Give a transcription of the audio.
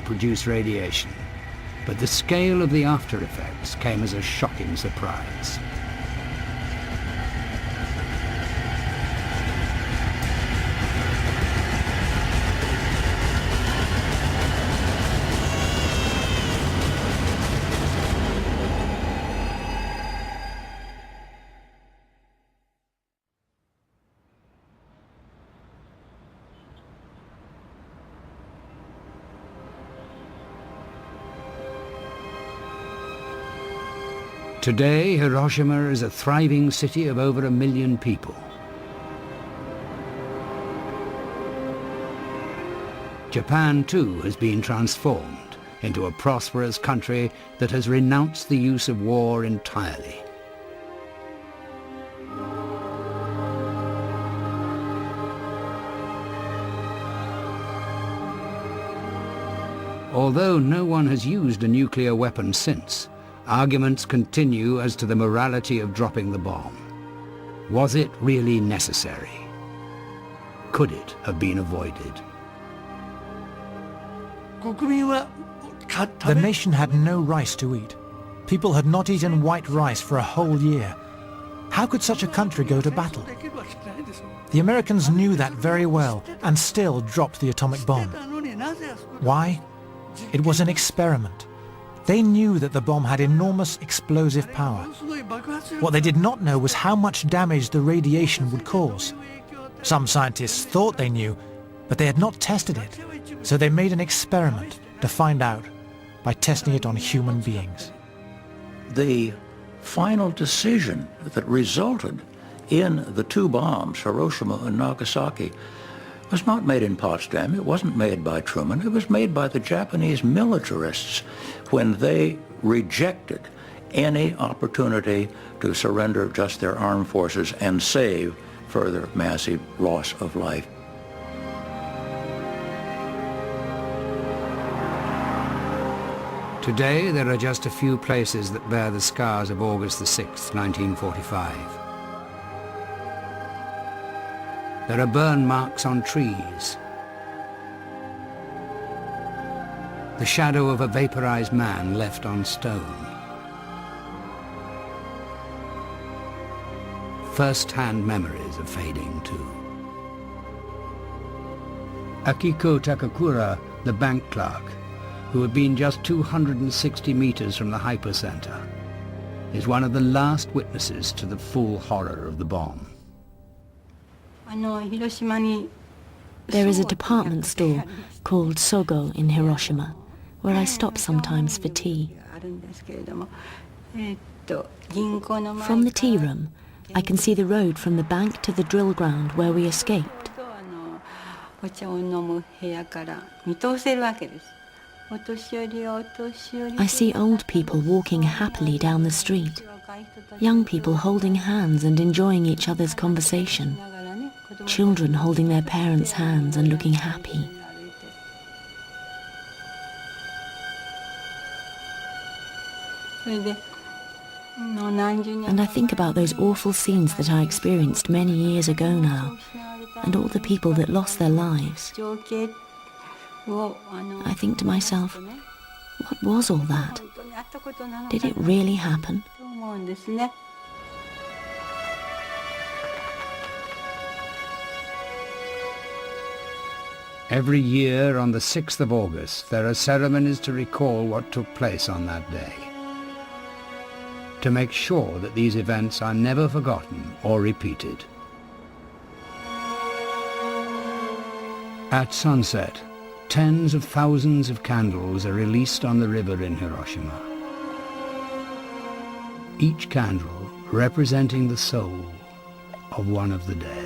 produce radiation, but the scale of the after effects came as a shocking surprise. Today, Hiroshima is a thriving city of over 1 million people. Japan, too, has been transformed into a prosperous country that has renounced the use of war entirely. Although no one has used a nuclear weapon since, arguments continue as to the morality of dropping the bomb. Was it really necessary? Could it have been avoided? The nation had no rice to eat. People had not eaten white rice for a whole year. How could such a country go to battle? The Americans knew that very well and still dropped the atomic bomb. Why? It was an experiment. They knew that the bomb had enormous explosive power. What they did not know was how much damage the radiation would cause. Some scientists thought they knew, but they had not tested it, so they made an experiment to find out by testing it on human beings. The final decision that resulted in the two bombs, Hiroshima and Nagasaki, was not made in Potsdam. It wasn't made by Truman. It was made by the Japanese militarists when they rejected any opportunity to surrender just their armed forces and save further massive loss of life. Today, there are just a few places that bear the scars of August the 6th, 1945. There are burn marks on trees. The shadow of a vaporized man left on stone. First-hand memories are fading too. Akiko Takakura, the bank clerk, who had been just 260 meters from the hypercenter, is one of the last witnesses to the full horror of the bomb. There is a department store called Sogo in Hiroshima, where I stop sometimes for tea. From the tea room, I can see the road from the bank to the drill ground where we escaped. I see old people walking happily down the street, young people holding hands and enjoying each other's conversation, children holding their parents' hands and looking happy. And I think about those awful scenes that I experienced many years ago now, and all the people that lost their lives. I think to myself, what was all that? Did it really happen? Every year on the 6th of August, there are ceremonies to recall what took place on that day, to make sure that these events are never forgotten or repeated. At sunset, tens of thousands of candles are released on the river in Hiroshima. Each candle representing the soul of one of the dead.